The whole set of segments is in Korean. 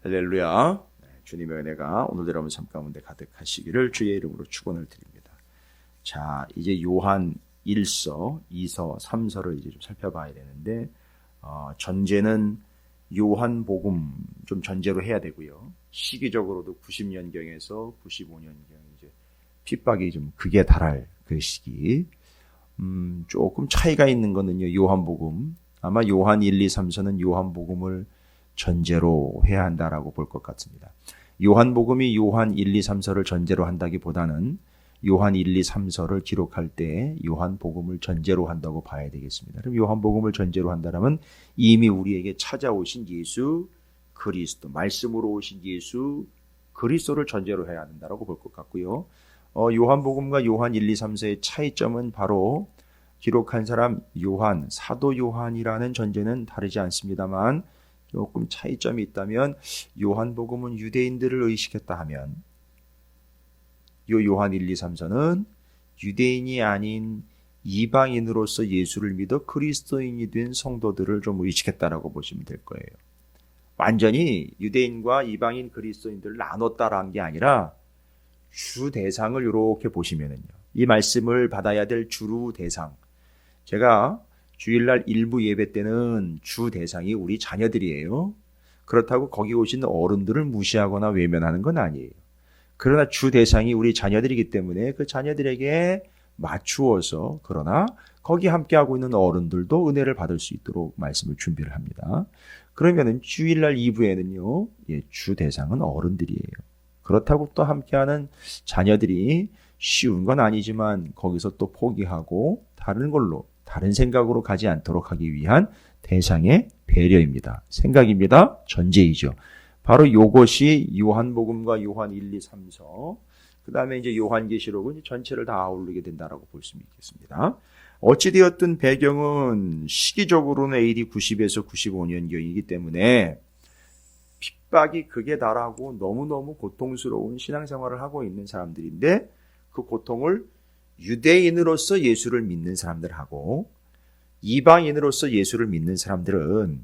할렐루야. 주님의 은혜가 오늘 여러분 삶 가운데 가득하시기를 주의 이름으로 축원을 드립니다. 자, 이제 요한 1서, 2서, 3서를 이제 좀 살펴봐야 되는데 전제는 요한복음 좀 전제로 해야 되고요. 시기적으로도 90년경에서 95년경 이제 핍박이 좀 극에 달할 그 시기. 조금 차이가 있는 거는요. 요한복음. 아마 요한 1, 2, 3서는 요한복음을 전제로 해야 한다라고 볼 것 같습니다. 요한복음이 요한 1, 2, 3서를 전제로 한다기보다는 요한 1, 2, 3서를 기록할 때 요한복음을 전제로 한다고 봐야 되겠습니다. 그럼 요한복음을 전제로 한다면 이미 우리에게 찾아오신 예수 그리스도, 말씀으로 오신 예수 그리스도를 전제로 해야 한다고 볼 것 같고요. 요한복음과 요한 1, 2, 3서의 차이점은 바로 기록한 사람 요한, 사도 요한이라는 전제는 다르지 않습니다만 조금 차이점이 있다면 요한복음은 유대인들을 의식했다 하면 요 요한 1, 2, 3서는 유대인이 아닌 이방인으로서 예수를 믿어 그리스도인이 된 성도들을 좀 의식했다라고 보시면 될 거예요. 완전히 유대인과 이방인 그리스도인들을 나눴다라는 게 아니라 주 대상을 이렇게 보시면은요. 이 말씀을 받아야 될 주 대상. 제가 주일날 일부 예배 때는 주 대상이 우리 자녀들이에요. 그렇다고 거기 오신 어른들을 무시하거나 외면하는 건 아니에요. 그러나 주 대상이 우리 자녀들이기 때문에 그 자녀들에게 맞추어서 그러나 거기 함께하고 있는 어른들도 은혜를 받을 수 있도록 말씀을 준비를 합니다. 그러면은 주일날 2부에는요. 주 대상은 어른들이에요. 그렇다고 또 함께하는 자녀들이 쉬운 건 아니지만 거기서 또 포기하고 다른 생각으로 가지 않도록 하기 위한 대상의 배려입니다. 생각입니다. 전제이죠. 바로 이것이 요한복음과 요한 1, 2, 3서 그 다음에 이제 요한계시록은 전체를 다 아우르게 된다라고 볼 수 있겠습니다. 어찌되었든 배경은 시기적으로는 AD 90에서 95년경이기 때문에 핍박이 극에 달하고 너무너무 고통스러운 신앙생활을 하고 있는 사람들인데 그 고통을 유대인으로서 예수를 믿는 사람들하고 이방인으로서 예수를 믿는 사람들은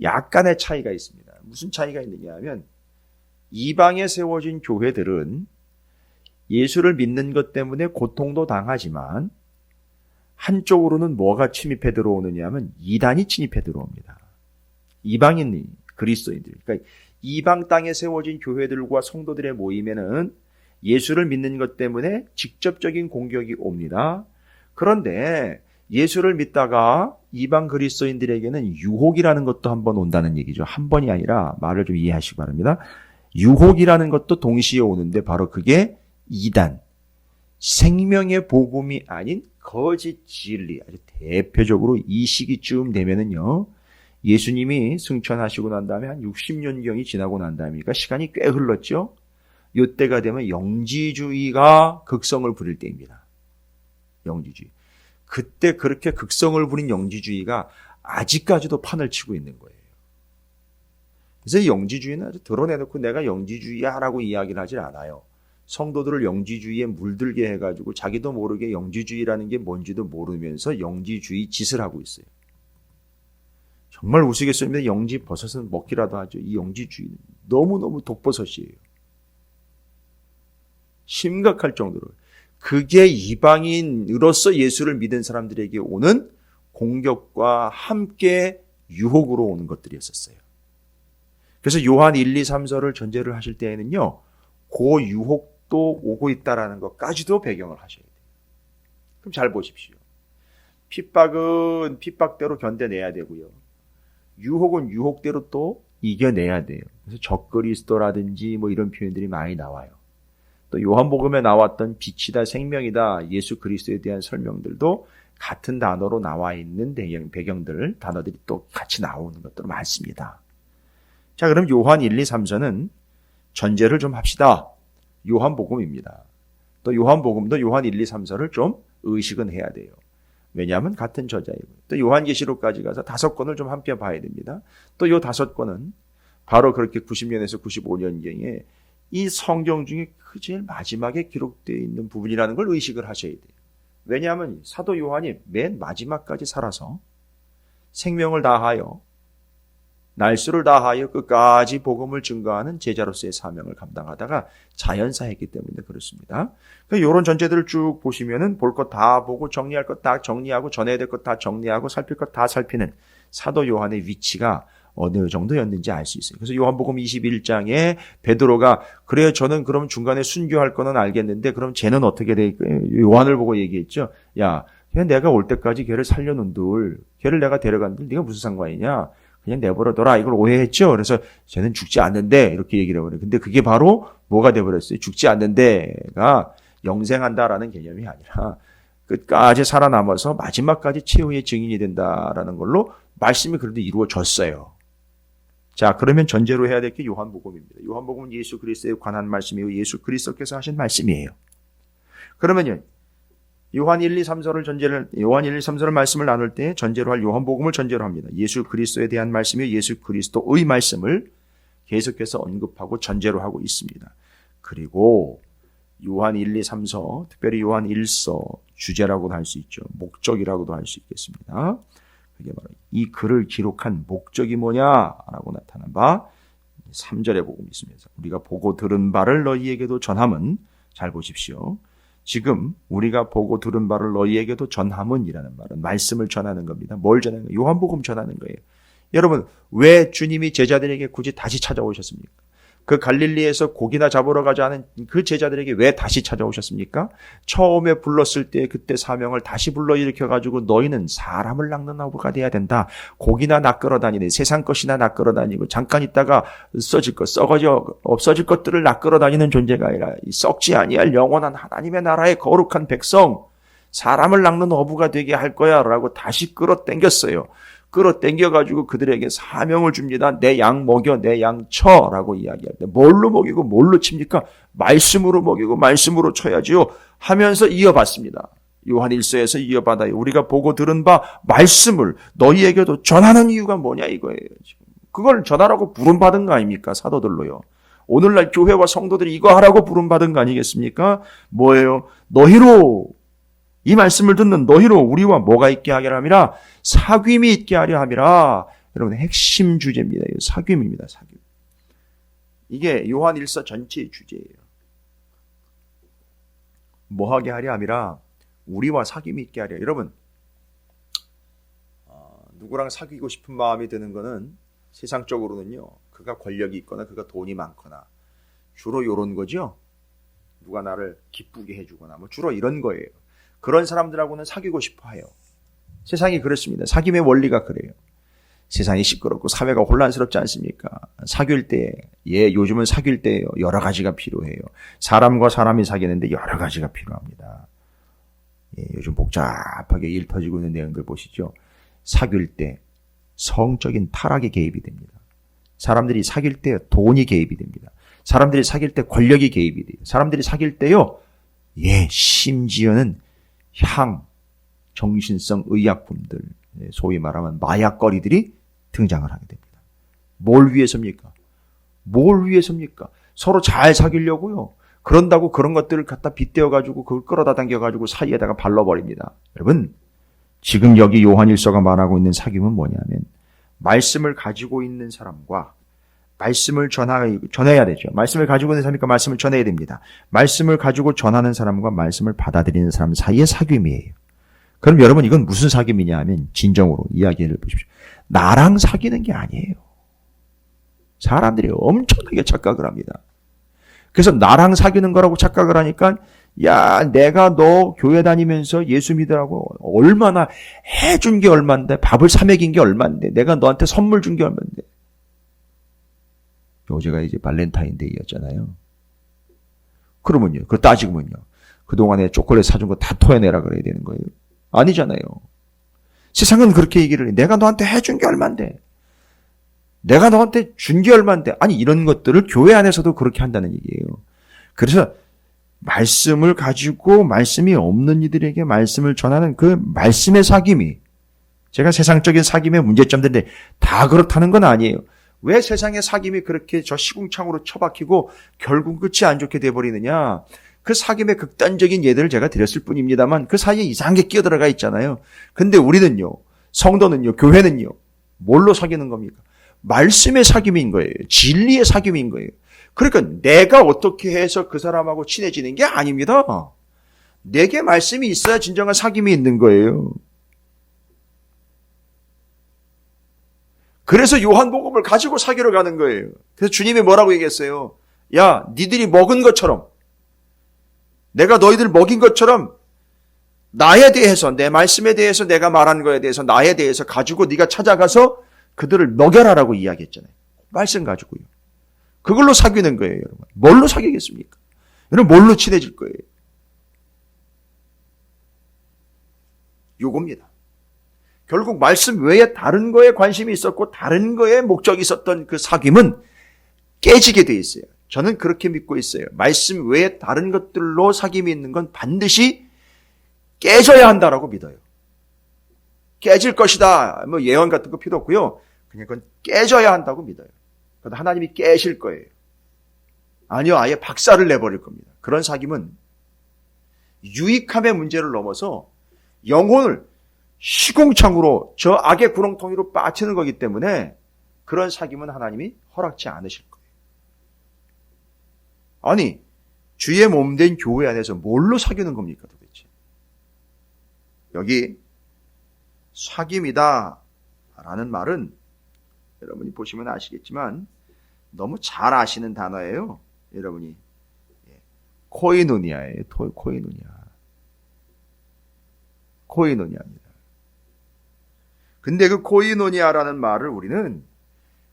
약간의 차이가 있습니다. 무슨 차이가 있느냐 하면 이방에 세워진 교회들은 예수를 믿는 것 때문에 고통도 당하지만 한쪽으로는 뭐가 침입해 들어오느냐 하면 이단이 침입해 들어옵니다. 이방인 그리스도인들. 그러니까 이방 땅에 세워진 교회들과 성도들의 모임에는 예수를 믿는 것 때문에 직접적인 공격이 옵니다. 그런데 예수를 믿다가 이방 그리스도인들에게는 유혹이라는 것도 한번 온다는 얘기죠. 한 번이 아니라 말을 좀 이해하시기 바랍니다. 유혹이라는 것도 동시에 오는데 바로 그게 이단, 생명의 복음이 아닌 거짓 진리. 아주 대표적으로 이 시기쯤 되면은요. 예수님이 승천하시고 난 다음에 한 60년경이 지나고 난 다음이니까 시간이 꽤 흘렀죠. 이때가 되면 영지주의가 극성을 부릴 때입니다. 영지주의. 그때 그렇게 극성을 부린 영지주의가 아직까지도 판을 치고 있는 거예요. 그래서 이 영지주의는 아주 드러내놓고 내가 영지주의야 라고 이야기를 하질 않아요. 성도들을 영지주의에 물들게 해가지고 자기도 모르게 영지주의라는 게 뭔지도 모르면서 영지주의 짓을 하고 있어요. 정말 우스갯소리인데 영지 버섯은 먹기라도 하죠. 이 영지주의는 너무너무 독버섯이에요. 심각할 정도로. 그게 이방인으로서 예수를 믿은 사람들에게 오는 공격과 함께 유혹으로 오는 것들이었어요. 그래서 요한 1, 2, 3서를 전제를 하실 때에는요. 그 유혹도 오고 있다라는 것까지도 배경을 하셔야 돼요. 그럼 잘 보십시오. 핍박은 핍박대로 견뎌내야 되고요. 유혹은 유혹대로 또 이겨내야 돼요. 그래서 적그리스도라든지 뭐 이런 표현들이 많이 나와요. 또 요한복음에 나왔던 빛이다 생명이다 예수 그리스도에 대한 설명들도 같은 단어로 나와 있는 배경들 단어들이 또 같이 나오는 것들 많습니다. 자, 그럼 요한 1, 2, 3서는 전제를 좀 합시다. 요한복음입니다. 또 요한복음도 요한 1, 2, 3서를 좀 의식은 해야 돼요. 왜냐하면 같은 저자이고 또 요한계시록까지 가서 5권을 좀 함께 봐야 됩니다. 또 요 5권은 바로 그렇게 90년에서 95년경에 이 성경 중에 그 제일 마지막에 기록되어 있는 부분이라는 걸 의식을 하셔야 돼요. 왜냐하면 사도 요한이 맨 마지막까지 살아서 생명을 다하여 날수를 다하여 끝까지 복음을 증거하는 제자로서의 사명을 감당하다가 자연사했기 때문에 그렇습니다. 이런 전제들을 쭉 보시면은 볼 것 다 보고 정리할 것 다 정리하고 전해야 될 것 다 정리하고 살필 것 다 살피는 사도 요한의 위치가 어느 정도였는지 알 수 있어요. 그래서 요한복음 21장에 베드로가 그래요, 저는 그럼 중간에 순교할 거는 알겠는데 그럼 쟤는 어떻게 될까요? 요한을 보고 얘기했죠. 야, 그냥 내가 올 때까지 걔를 살려놓은들, 걔를 내가 데려간들 네가 무슨 상관이냐? 그냥 내버려둬라. 이걸 오해했죠. 그래서 쟤는 죽지 않는데 이렇게 얘기를 해버려요. 근데 그게 바로 뭐가 돼버렸어요? 죽지 않는데가 영생한다라는 개념이 아니라 끝까지 살아남아서 마지막까지 최후의 증인이 된다라는 걸로 말씀이 그래도 이루어졌어요. 자, 그러면 전제로 해야 될 게 요한복음입니다. 요한복음은 예수 그리스도에 관한 말씀이고 예수 그리스도께서 하신 말씀이에요. 그러면요, 요한 1, 2, 3서를 말씀을 나눌 때 전제로 할 요한복음을 전제로 합니다. 예수 그리스도에 대한 말씀이요, 예수 그리스도의 말씀을 계속해서 언급하고 전제로 하고 있습니다. 그리고 요한 1, 2, 3서, 특별히 요한 1서 주제라고도 할 수 있죠. 목적이라고도 할 수 있겠습니다. 그게 바로 이 글을 기록한 목적이 뭐냐라고 나타난 바 3절에 보고 있습니다. 우리가 보고 들은 바를 너희에게도 전함은, 잘 보십시오. 지금 우리가 보고 들은 바를 너희에게도 전함은이라는 말은 말씀을 전하는 겁니다. 뭘 전하는 거예요? 요한복음 전하는 거예요. 여러분, 왜 주님이 제자들에게 굳이 다시 찾아오셨습니까? 그 갈릴리에서 고기나 잡으러 가자 하는 그 제자들에게 왜 다시 찾아오셨습니까? 처음에 불렀을 때 그때 사명을 다시 불러일으켜가지고 너희는 사람을 낚는 어부가 돼야 된다. 고기나 낚으러 다니네. 세상 것이나 낚으러 다니고 잠깐 있다가 썩어져 없어질 것들을 낚으러 다니는 존재가 아니라 썩지 아니할 영원한 하나님의 나라의 거룩한 백성, 사람을 낚는 어부가 되게 할 거야 라고 다시 끌어당겼어요. 끌어당겨가지고 그들에게 사명을 줍니다. 내 양 먹여, 내 양 쳐라고 이야기할 때 뭘로 먹이고 뭘로 칩니까? 말씀으로 먹이고 말씀으로 쳐야지요 하면서 이어받습니다. 요한 1서에서 이어받아요. 우리가 보고 들은 바 말씀을 너희에게도 전하는 이유가 뭐냐 이거예요. 지금 그걸 전하라고 부름받은 거 아닙니까? 사도들로요. 오늘날 교회와 성도들이 이거 하라고 부름받은 거 아니겠습니까? 뭐예요? 너희로, 이 말씀을 듣는 너희로 우리와 뭐가 있게 하려 함이라? 사귐이 있게 하려 함이라. 여러분, 핵심 주제입니다. 사귐입니다. 사귐. 이게 요한 1서 전체의 주제예요. 뭐하게 하려 함이라? 우리와 사귐이 있게 하려. 여러분, 누구랑 사귀고 싶은 마음이 드는 거는 세상적으로는요, 그가 권력이 있거나 그가 돈이 많거나 주로 이런 거죠. 누가 나를 기쁘게 해주거나 뭐 주로 이런 거예요. 그런 사람들하고는 사귀고 싶어 해요. 세상이 그렇습니다. 사귐의 원리가 그래요. 세상이 시끄럽고 사회가 혼란스럽지 않습니까? 사귈 때, 요즘은 사귈 때 여러 가지가 필요해요. 사람과 사람이 사귀는데 여러 가지가 필요합니다. 요즘 복잡하게 일 터지고 있는 내용들 보시죠. 사귈 때 성적인 타락이 개입이 됩니다. 사람들이 사귈 때 돈이 개입이 됩니다. 사람들이 사귈 때 권력이 개입이 돼요. 사람들이 사귈 때요, 심지어는 정신성 의약품들, 소위 말하면 마약거리들이 등장을 하게 됩니다. 뭘 위해서입니까? 뭘 위해서입니까? 서로 잘 사귀려고요. 그런다고 그런 것들을 갖다 빗대어가지고 그걸 끌어다 당겨가지고 사이에다가 발라버립니다. 여러분, 지금 여기 요한 1서가 말하고 있는 사귐은 뭐냐면 말씀을 가지고 있는 사람과 말씀을 전해야 되죠. 말씀을 가지고 있는 사람이니까 말씀을 전해야 됩니다. 말씀을 가지고 전하는 사람과 말씀을 받아들이는 사람 사이의 사귐이에요. 그럼 여러분, 이건 무슨 사귐이냐 하면 진정으로 이야기를 보십시오. 나랑 사귀는 게 아니에요. 사람들이 엄청나게 착각을 합니다. 그래서 나랑 사귀는 거라고 착각을 하니까 내가 너 교회 다니면서 예수 믿으라고 얼마나 해준 게 얼만데, 밥을 사 먹인 게 얼만데, 내가 너한테 선물 준 게 얼만데. 어제가 이제 발렌타인데이였잖아요. 그러면요, 그거 따지고면요, 그동안에 초콜릿 사준 거 다 토해내라 그래야 되는 거예요? 아니잖아요. 세상은 그렇게 얘기를 해. 내가 너한테 해준 게 얼만데, 내가 너한테 준 게 얼만데. 아니, 이런 것들을 교회 안에서도 그렇게 한다는 얘기예요. 그래서 말씀을 가지고 말씀이 없는 이들에게 말씀을 전하는 그 말씀의 사귐이, 제가 세상적인 사귐의 문제점들인데 다 그렇다는 건 아니에요. 왜 세상의 사귐이 그렇게 저 시궁창으로 처박히고 결국 끝이 안 좋게 돼버리느냐? 그 사귐의 극단적인 예들을 제가 드렸을 뿐입니다만 그 사이에 이상한 게 끼어들어가 있잖아요. 근데 우리는요, 성도는요, 교회는요, 뭘로 사귀는 겁니까? 말씀의 사귐인 거예요. 진리의 사귐인 거예요. 그러니까 내가 어떻게 해서 그 사람하고 친해지는 게 아닙니다. 내게 말씀이 있어야 진정한 사귐이 있는 거예요. 그래서 요한복음을 가지고 사귀러 가는 거예요. 그래서 주님이 뭐라고 얘기했어요? 야, 니들이 먹은 것처럼, 내가 너희들 먹인 것처럼 나에 대해서, 내 말씀에 대해서, 내가 말한 거에 대해서, 나에 대해서 가지고 네가 찾아가서 그들을 먹여라라고 이야기했잖아요. 말씀 가지고요. 그걸로 사귀는 거예요, 여러분. 뭘로 사귀겠습니까? 여러분, 뭘로 친해질 거예요? 요겁니다. 결국 말씀 외에 다른 거에 관심이 있었고 다른 거에 목적이 있었던 그 사귐은 깨지게 돼 있어요. 저는 그렇게 믿고 있어요. 말씀 외에 다른 것들로 사귐이 있는 건 반드시 깨져야 한다라고 믿어요. 깨질 것이다. 뭐 예언 같은 거 필요 없고요. 그냥 그건 깨져야 한다고 믿어요. 그래도 하나님이 깨실 거예요. 아니요, 아예 박살을 내버릴 겁니다. 그런 사귐은 유익함의 문제를 넘어서 영혼을 시궁창으로 저 악의 구렁텅이로 빠뜨리는 거기 때문에 그런 사귐은 하나님이 허락지 않으실 거예요. 아니, 주의 몸된 교회 안에서 뭘로 사귀는 겁니까 도대체? 여기 사귐이다 라는 말은 여러분이 보시면 아시겠지만 너무 잘 아시는 단어예요. 여러분이 코이노니아예요. 코이노니아입니다. 근데 그 코이노니아라는 말을 우리는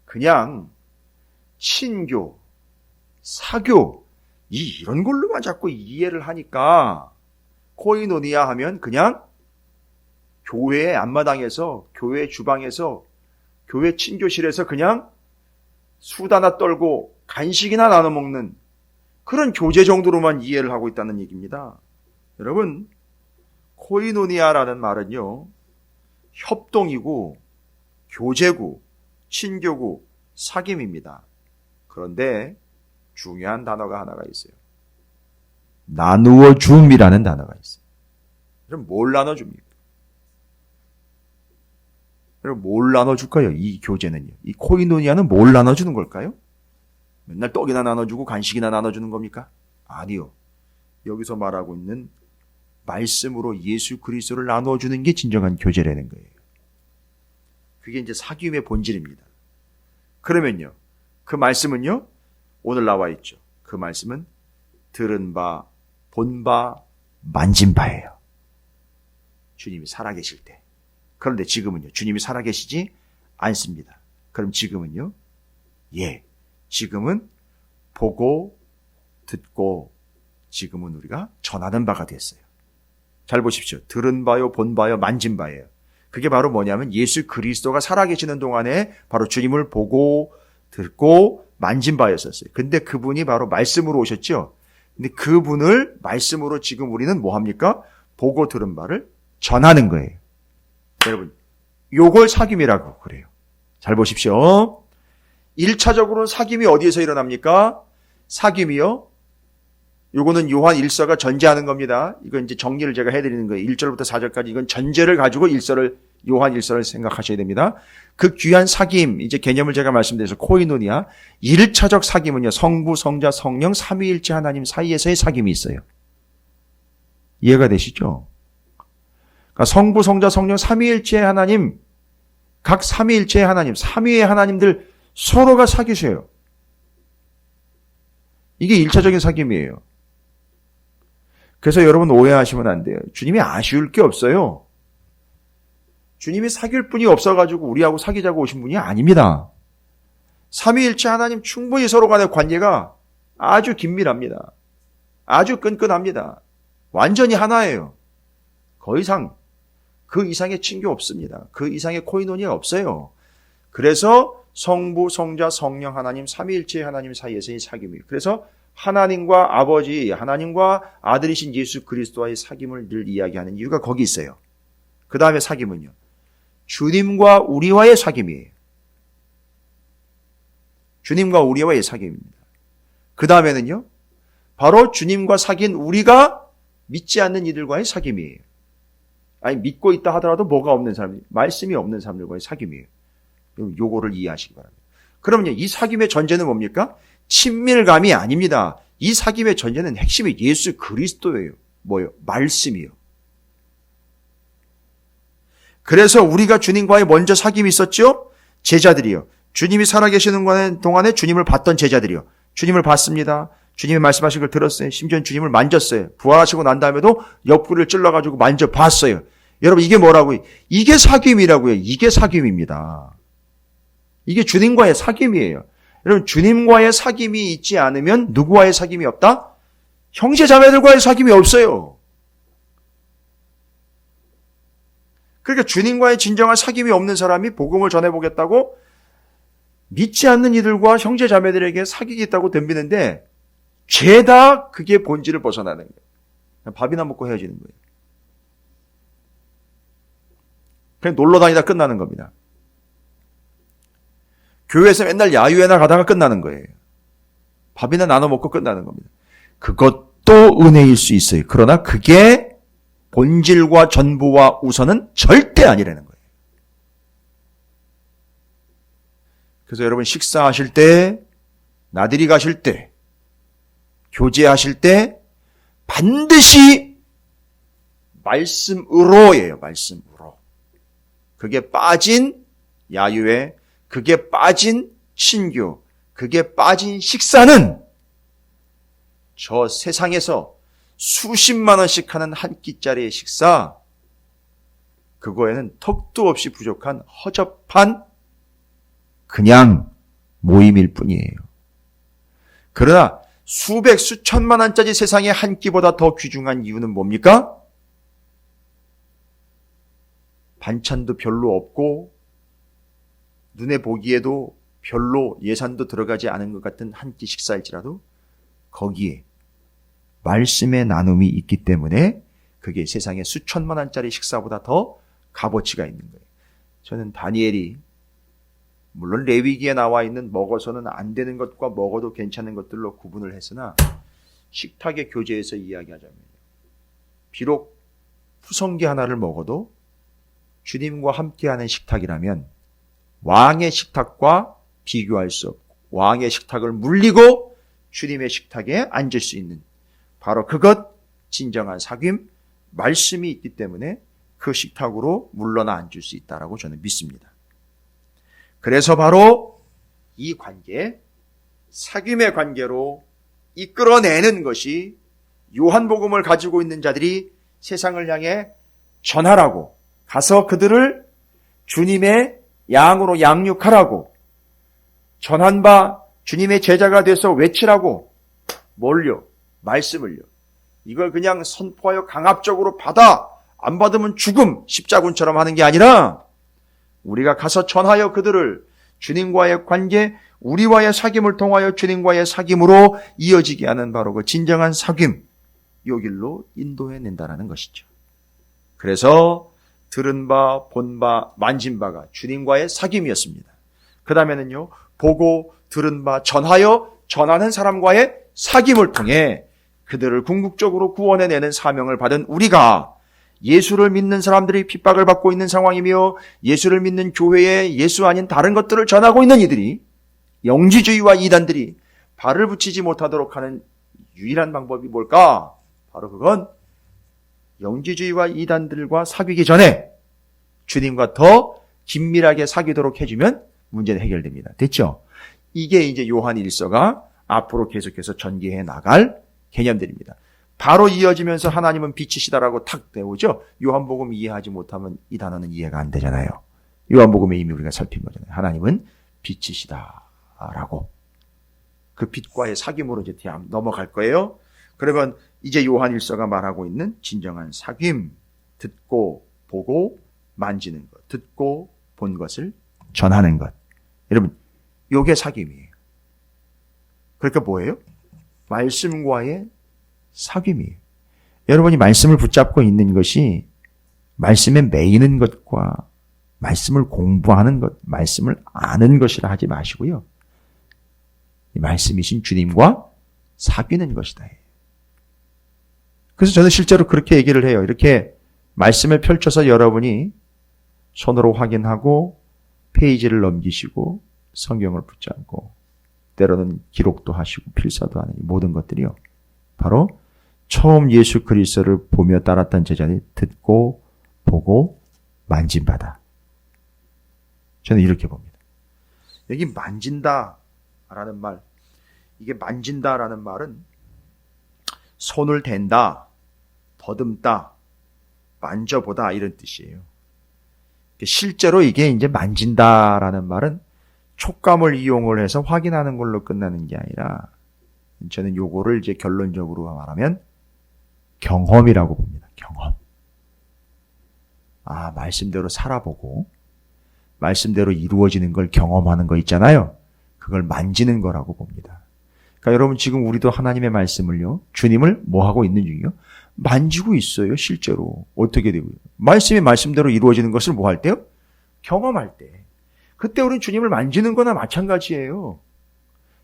그냥 친교, 사교 이런 걸로만 자꾸 이해를 하니까 코이노니아 하면 그냥 교회 앞마당에서, 교회 주방에서, 교회 친교실에서 그냥 수다나 떨고 간식이나 나눠 먹는 그런 교제 정도로만 이해를 하고 있다는 얘기입니다. 여러분, 코이노니아라는 말은요, 협동이고 교제고 친교고 사귐입니다. 그런데 중요한 단어가 하나가 있어요. 나누어 줌이라는 단어가 있어요. 그럼 뭘 나눠줍니까? 그럼 뭘 나눠줄까요? 이 교제는요. 이 코이노니아는 뭘 나눠주는 걸까요? 맨날 떡이나 나눠주고 간식이나 나눠주는 겁니까? 아니요. 여기서 말하고 있는 말씀으로 예수 그리스도를 나눠주는 게 진정한 교제라는 거예요. 그게 이제 사귐의 본질입니다. 그러면요, 그 말씀은요, 오늘 나와 있죠. 그 말씀은 들은 바, 본 바, 만진 바예요. 주님이 살아계실 때. 그런데 지금은요, 주님이 살아계시지 않습니다. 그럼 지금은요, 지금은 보고, 듣고, 지금은 우리가 전하는 바가 됐어요. 잘 보십시오. 들은 바요, 본 바요, 만진 바예요. 그게 바로 뭐냐면 예수 그리스도가 살아계시는 동안에 바로 주님을 보고, 듣고, 만진 바였었어요. 근데 그분이 바로 말씀으로 오셨죠. 근데 그분을 말씀으로 지금 우리는 뭐 합니까? 보고 들은 바를 전하는 거예요. 여러분, 요걸 사귐이라고 그래요. 잘 보십시오. 1차적으로 사귐이 어디에서 일어납니까? 사귐이요. 요거는 요한 1서가 전제하는 겁니다. 이건 이제 정리를 제가 해드리는 거예요. 1절부터 4절까지 이건 전제를 가지고 요한 1서를 생각하셔야 됩니다. 그 귀한 사귐, 이제 개념을 제가 말씀드려서 코이노니아, 1차적 사귐은요, 성부, 성자, 성령, 삼위일체 하나님 사이에서의 사귐이 있어요. 이해가 되시죠? 그러니까 성부, 성자, 성령, 삼위일체 하나님, 각 삼위일체의 하나님, 삼위의 하나님들 서로가 사귀세요. 이게 1차적인 사귐이에요. 그래서 여러분 오해하시면 안 돼요. 주님이 아쉬울 게 없어요. 주님이 사귈 분이 없어가지고 우리하고 사귀자고 오신 분이 아닙니다. 삼위일체 하나님 충분히 서로 간의 관계가 아주 긴밀합니다. 아주 끈끈합니다. 완전히 하나예요. 그 이상의 친교 없습니다. 그 이상의 코이노니아 없어요. 그래서 성부, 성자, 성령 하나님, 삼위일체 하나님 사이에서의 사귐이에요. 그래서 하나님과 아버지, 하나님과 아들이신 예수 그리스도와의 사귐을 늘 이야기하는 이유가 거기 있어요. 그 다음에 사귐은요, 주님과 우리와의 사귐이에요. 주님과 우리와의 사귐입니다. 그 다음에는요, 바로 주님과 사귄 우리가 믿지 않는 이들과의 사귐이에요. 아니, 믿고 있다 하더라도 뭐가 없는 사람, 말씀이 없는 사람들과의 사귐이에요. 요거를 이해하시기 바랍니다. 그러면요, 이 사귐의 전제는 뭡니까? 친밀감이 아닙니다. 이 사귐의 전제는 핵심이 예수 그리스도예요. 뭐예요? 말씀이요. 그래서 우리가 주님과의 먼저 사귐이 있었죠? 제자들이요. 주님이 살아계시는 동안에 주님을 봤던 제자들이요. 주님을 봤습니다. 주님이 말씀하신 걸 들었어요. 심지어 주님을 만졌어요. 부활하시고 난 다음에도 옆구리를 찔러가지고 만져봤어요. 여러분, 이게 뭐라고요? 이게 사귐이라고요. 이게 사귐입니다. 이게 주님과의 사귐이에요. 여러분, 주님과의 사귐이 있지 않으면 누구와의 사귐이 없다? 형제 자매들과의 사귐이 없어요. 그러니까 주님과의 진정한 사귐이 없는 사람이 복음을 전해보겠다고 믿지 않는 이들과 형제 자매들에게 사귀겠다고 덤비는데 죄다 그게 본질을 벗어나는 거예요. 그냥 밥이나 먹고 헤어지는 거예요. 그냥 놀러 다니다 끝나는 겁니다. 교회에서 맨날 야유회나 가다가 끝나는 거예요. 밥이나 나눠 먹고 끝나는 겁니다. 그것도 은혜일 수 있어요. 그러나 그게 본질과 전부와 우선은 절대 아니라는 거예요. 그래서 여러분, 식사하실 때, 나들이 가실 때, 교제하실 때 반드시 말씀으로예요. 말씀으로. 그게 빠진 야유회, 그게 빠진 친교, 그게 빠진 식사는 저 세상에서 수십만 원씩 하는 한 끼짜리의 식사, 그거에는 턱도 없이 부족한 허접한 그냥 모임일 뿐이에요. 그러나 수백 수천만 원짜리 세상의 한 끼보다 더 귀중한 이유는 뭡니까? 반찬도 별로 없고 눈에 보기에도 별로 예산도 들어가지 않은 것 같은 한 끼 식사일지라도 거기에 말씀의 나눔이 있기 때문에 그게 세상의 수천만 원짜리 식사보다 더 값어치가 있는 거예요. 저는 다니엘이 물론 레위기에 나와 있는 먹어서는 안 되는 것과 먹어도 괜찮은 것들로 구분을 했으나 식탁의 교제에서 이야기하자면 비록 푸성기 하나를 먹어도 주님과 함께하는 식탁이라면 왕의 식탁과 비교할 수 없고 왕의 식탁을 물리고 주님의 식탁에 앉을 수 있는 바로 그것 진정한 사귐 말씀이 있기 때문에 그 식탁으로 물러나 앉을 수 있다라고 저는 믿습니다. 그래서 바로 이 관계, 사귐의 관계로 이끌어내는 것이 요한복음을 가지고 있는 자들이 세상을 향해 전하라고 가서 그들을 주님의 양으로 양육하라고 전한 바 주님의 제자가 돼서 외치라고 뭘요? 말씀을요. 이걸 그냥 선포하여 강압적으로 받아 안 받으면 죽음 십자군처럼 하는 게 아니라 우리가 가서 전하여 그들을 주님과의 관계, 우리와의 사귐을 통하여 주님과의 사귐으로 이어지게 하는 바로 그 진정한 사귐, 요 길로 인도해낸다는 것이죠. 그래서 들은 바, 본 바, 만진 바가 주님과의 사귐이었습니다. 그 다음에는요, 보고 들은 바, 전하여 전하는 사람과의 사귐을 통해 그들을 궁극적으로 구원해내는 사명을 받은 우리가 예수를 믿는 사람들이 핍박을 받고 있는 상황이며 예수를 믿는 교회에 예수 아닌 다른 것들을 전하고 있는 이들이 영지주의와 이단들이 발을 붙이지 못하도록 하는 유일한 방법이 뭘까? 바로 그건 영지주의와 이단들과 사귀기 전에 주님과 더 긴밀하게 사귀도록 해주면 문제는 해결됩니다. 됐죠? 이게 이제 요한 1서가 앞으로 계속해서 전개해 나갈 개념들입니다. 바로 이어지면서 하나님은 빛이시다라고 탁 내오죠. 요한복음 이해하지 못하면 이 단어는 이해가 안 되잖아요. 요한복음에 이미 우리가 살핀 거잖아요. 하나님은 빛이시다라고. 그 빛과의 사귐으로 이제 넘어갈 거예요. 그러면 이제 요한 1서가 말하고 있는 진정한 사귐, 듣고 보고 만지는 것, 듣고 본 것을 전하는 것. 여러분, 요게 사귐이에요. 그러니까 뭐예요? 말씀과의 사귐이에요. 여러분이 말씀을 붙잡고 있는 것이 말씀에 매이는 것과 말씀을 공부하는 것, 말씀을 아는 것이라 하지 마시고요. 이 말씀이신 주님과 사귀는 것이다. 그래서 저는 실제로 그렇게 얘기를 해요. 이렇게 말씀을 펼쳐서 여러분이 손으로 확인하고 페이지를 넘기시고 성경을 붙잡고 때로는 기록도 하시고 필사도 하는 이 모든 것들이요. 바로 처음 예수 그리스도를 보며 따랐던 제자들이 듣고 보고 만진바다. 저는 이렇게 봅니다. 여기 만진다라는 말, 이게 만진다라는 말은 손을 댄다, 더듬다, 만져보다 이런 뜻이에요. 실제로 이게 이제 만진다라는 말은 촉감을 이용을 해서 확인하는 걸로 끝나는 게 아니라 저는 요거를 이제 결론적으로 말하면 경험이라고 봅니다. 경험. 말씀대로 살아보고 말씀대로 이루어지는 걸 경험하는 거 있잖아요. 그걸 만지는 거라고 봅니다. 그러니까 여러분 지금 우리도 하나님의 말씀을요. 주님을 뭐 하고 있는 중이요? 만지고 있어요. 실제로. 어떻게 되고요? 말씀이 말씀대로 이루어지는 것을 뭐 할 때요? 경험할 때. 그때 우리는 주님을 만지는 거나 마찬가지예요.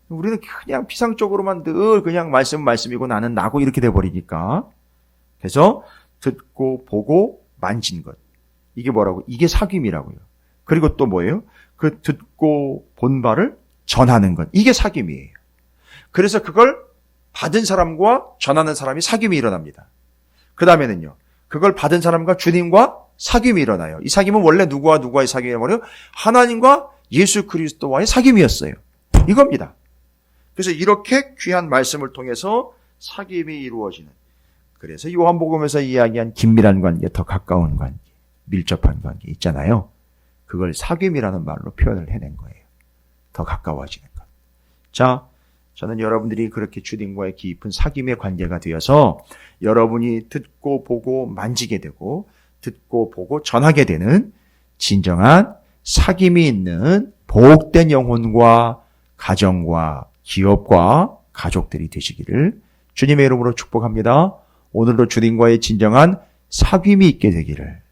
우리는 그냥 피상적으로만 늘 그냥 말씀이고 나는 나고 이렇게 돼버리니까. 그래서 듣고 보고 만진 것. 이게 뭐라고? 이게 사귐이라고요. 그리고 또 뭐예요? 그 듣고 본 바를 전하는 것. 이게 사귐이에요. 그래서 그걸 받은 사람과 전하는 사람이 사귐이 일어납니다. 그 다음에는요. 그걸 받은 사람과 주님과 사귐이 일어나요. 이 사귐은 원래 누구와 누구와의 사귐이냐면 하나님과 예수 그리스도와의 사귐이었어요. 이겁니다. 그래서 이렇게 귀한 말씀을 통해서 사귐이 이루어지는. 그래서 요한복음에서 이야기한 긴밀한 관계, 더 가까운 관계, 밀접한 관계 있잖아요. 그걸 사귐이라는 말로 표현을 해낸 거예요. 더 가까워지는 것. 자, 저는 여러분들이 그렇게 주님과의 깊은 사귐의 관계가 되어서 여러분이 듣고 보고 만지게 되고 듣고 보고 전하게 되는 진정한 사귐이 있는 복된 영혼과 가정과 기업과 가족들이 되시기를 주님의 이름으로 축복합니다. 오늘도 주님과의 진정한 사귐이 있게 되기를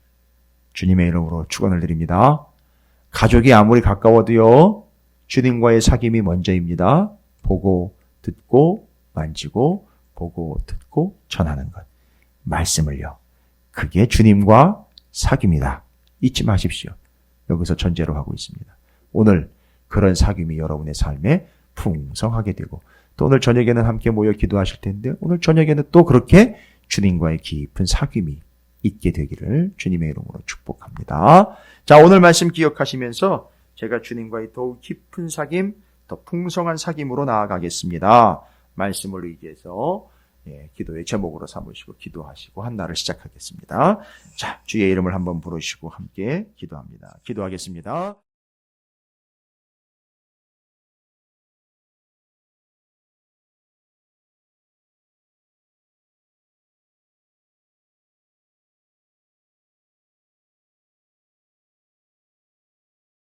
주님의 이름으로 축원을 드립니다. 가족이 아무리 가까워도요. 주님과의 사귐이 먼저입니다. 보고 듣고 만지고 보고 듣고 전하는 것. 말씀을요. 그게 주님과 사귐이다. 잊지 마십시오. 여기서 전제로 하고 있습니다. 오늘 그런 사귐이 여러분의 삶에 풍성하게 되고 또 오늘 저녁에는 함께 모여 기도하실 텐데 오늘 저녁에는 또 그렇게 주님과의 깊은 사귐이 있게 되기를 주님의 이름으로 축복합니다. 자, 오늘 말씀 기억하시면서 제가 주님과의 더욱 깊은 사귐, 더 풍성한 사귐으로 나아가겠습니다. 말씀을 의지해서 기도의 제목으로 삼으시고 기도하시고 한 날을 시작하겠습니다. 자, 주의 이름을 한번 부르시고 함께 기도합니다. 기도하겠습니다.